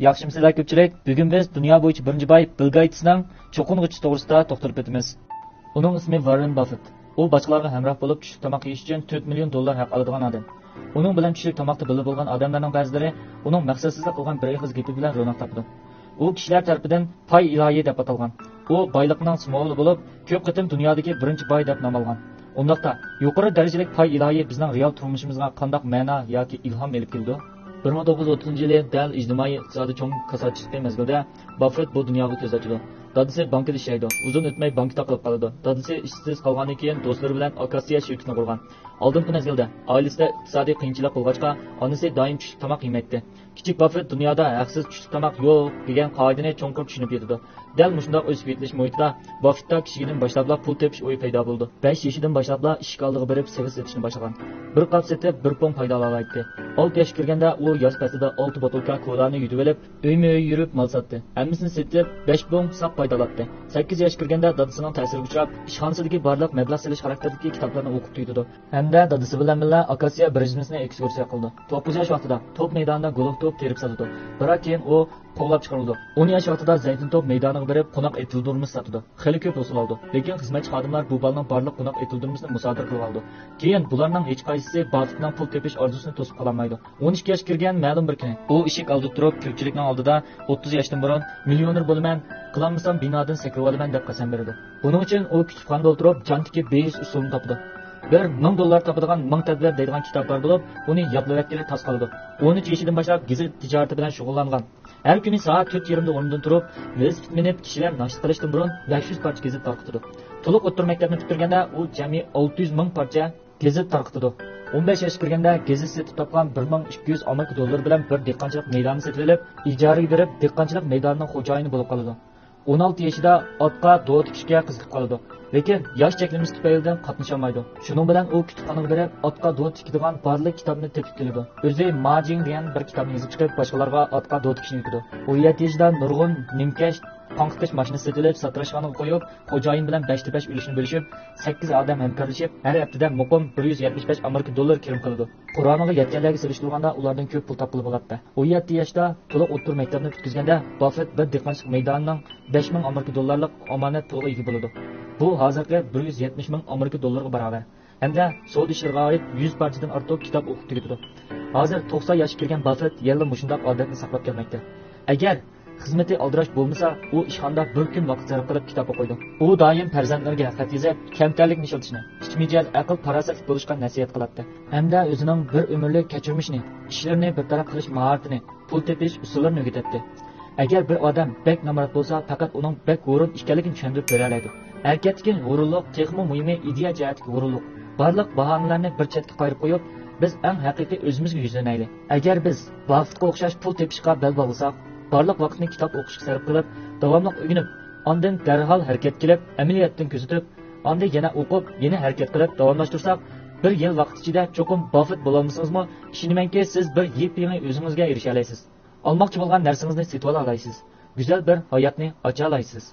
Yaxshimsizlar ko'pchilik. Bugun biz dunyo bo'yicha birinchi boy Bill Gatesning cho'qing'ichi to'g'risida to'xtalib o'tamiz. Uning ismi Warren Buffett. U boshqalarga hamroh bo'lib tushlik tomoq yeyish uchun 4 million dollar haq oladigan odam. Uning bilan tushlik tomoqda birga bo'lgan odamlarning ba'zilari uning maqsadsizlik qilgan bir eg'iz gapi bilan ro'naq topdi. U kishilar tarafidan pay ilohiy deb atalgan. U boylikning simvoli bo'lib, ko'p qatim dunyodagi birinchi boy deb nom olgan. Undaqda yuqori darajalik pay ilohiy bizning real turmushimizga qanday ma'no yoki ilhom elib keldi? 1930-yili dal ijtimoiy iqtisodiy cho'ng kasodchilik mezgilida Buffett bu dunyoga ko'z ochdi. Dadasi bankda ishlaydi. Uzun o'tmay bankda qolib qoladi. Dadasi ishsiz qolgandan keyin do'stlari bilan Akasiya shirkatini qurgan. Oldingi mezgilda oilasida iqtisodiy qiyinchilik bo'lgachqa, onasi doim tushlik tomoq yemaydi. Kichik Buffett dunyoda haqsiz tushlik tomoq yo'q degan qoidani cho'nqur tushunib yetdi. Dal mushundoq o'sib yetilish muhitida Buffettda kichikdan boshlab pul tepish o'yi paydo bo'ldi. 5 yoshdan boshlab ishga oldiga berib sevis etishni boshlagan. Bir qop setib, bir pon foyda olaydi. 6 yoshga kirganda u yoz paslida 6 botulka kolani yutib olib, uyma-uy yurib mal sotdi. Hammasini setib 5 pon saq foydalatdi. 8 yoshga kirganda dadasining ta'siriga uchrab, ishxonasidagi barliq mablag' selish xarakteridagi kitoblarni o'qib tuydi. Hamda dadasi bilan birga Akasiya birjmasini ekskursiya qildi. 9 yosh vaqtida top maydonida golf to'p terib sotdi. Biroq keyin u qo'llab chiqarildi. 10 yosh vaqtida zaytun top maydoniga berib qo'noq etildirmish sotdi. Xeyli ko'p hosil oldi. Lekin xizmatchi xodimlar bu balning barliq qo'noq etildirmishni musodir qilib oldi. Keyin bularning hech qaysisi Buffettning pul tepish orzusini to'sib qololmaydi. 12 yoshga kirgan ma'lum bir kuni u eshik oldida turib, ko'pchilikning oldida 30 yoshdan burun millioner bo'laman, qilolmasam binodan sakrab olaman deb qasam berdi. Buning uchun u kutubxonada o'tirib, jon tikib beyish usulini topdi. Bir 1000 dollar topadigan 1000 tadbir deydigan kitoblar bo'lib, uni yodlayotgani tas qoldi. 13 yoshidan boshlab gazet tijorati bilan shug'ullangan. Har kuni soat 4:30da o'rnidan turib, velosiped minib kishilar nashd qilishdan burun 500 parcha gazet tarqatdi. To'liq o'rta maktabni bitirganda u jami 600 ming parcha gazet tarqatdi. 15 yoshga kirganda gazet setib topgan 1200 Amerika dollari bilan bir dehqonchilik maydonini setib olib, ijaraga berib, dehqonchilik maydonining xo'jayini bo'lib qoldi. 16 yoshida otqa do'q tikishga qiziqib qoldi. Lekin yosh cheklanmasi tufaylidan qatnasha olmaydi. Shuning bilan u kutubxonaga borib, otqa do'q tikadigan barliq kitobni tepib keldi. O'zi Majing degan bir kitobni yozib chiqib, boshqalarga otqa do'q tikishni o'rgatdi. 17 yoshida nurg'un nimkash qonqitish mashinasi sotilib, satrashxonaga qo'yib, xo'jayin bilan 5-5 ulushni bo'lishib, 8 odam hamkorlashib, har haftada muqim 175 Amerika dollar kirim qildi. Qur'oniga yetganlarga solishtirganda ulardan ko'p pul topilib bo'ladi. 17 yoshda to'liq o'rta maktabni bitkizganda Buffett bir dehqonchilik maydonining 5000 Amerika dollarlik omonat puliga ega bo'ldi. Bu hozirgi 170 ming Amerika dollariga barobar. Hamda savdo ishlariga oid 100 parchadan ortiq kitob o'qib tugatdi. Hozir 90 yoshga kirgan Buffett yilda mushundoq odatni saqlab kelmoqda. Agar xizmati aldirash bo'lmasa, u ishxonada bir kun vaqt sarf qilib kitob o'qiydi. U doim farzandlariga xat yozib, kamtarlikni ishlatishni, ichmijaz, aql parosatli bo'lishga nasihat qiladi. Hamda o'zining bir umrlik kechirmishni, ishlarni bartaraf qilish mahoratini, pul tepish usullarini o'rgatdi. Agar bir odam bek namorat bo'lsa, faqat uning bek o'rin ekanligini tushuntirib bera oladi. Harakatga g'ururlik, texmo muhimi ideya jihatga g'ururlik. Barliq bahonalarni bir chetga qo'yib qo'yib, biz eng haqiqiy o'zimizga yuzlanaylik. Agar biz Buffettga o'xshash pul tepishga bel bog'lasak, barliq vaqtni kitob o'qishga sarf qilib, davomli o'rganib, ondan darhol harakat qilib, amaliyotdan ko'zitib, ondan yana o'qib, yana harakat qilib davomlashtirsak, bir yil vaqt ichida cho'qim Buffett bo'la olmasangiz-mi, ishonamanki, siz bir yep-yangi o'zingizga erisha olasiz. Olmoqchi bo'lgan narsangizni setib ola olasiz. Go'zal bir hayotni ocha olasiz.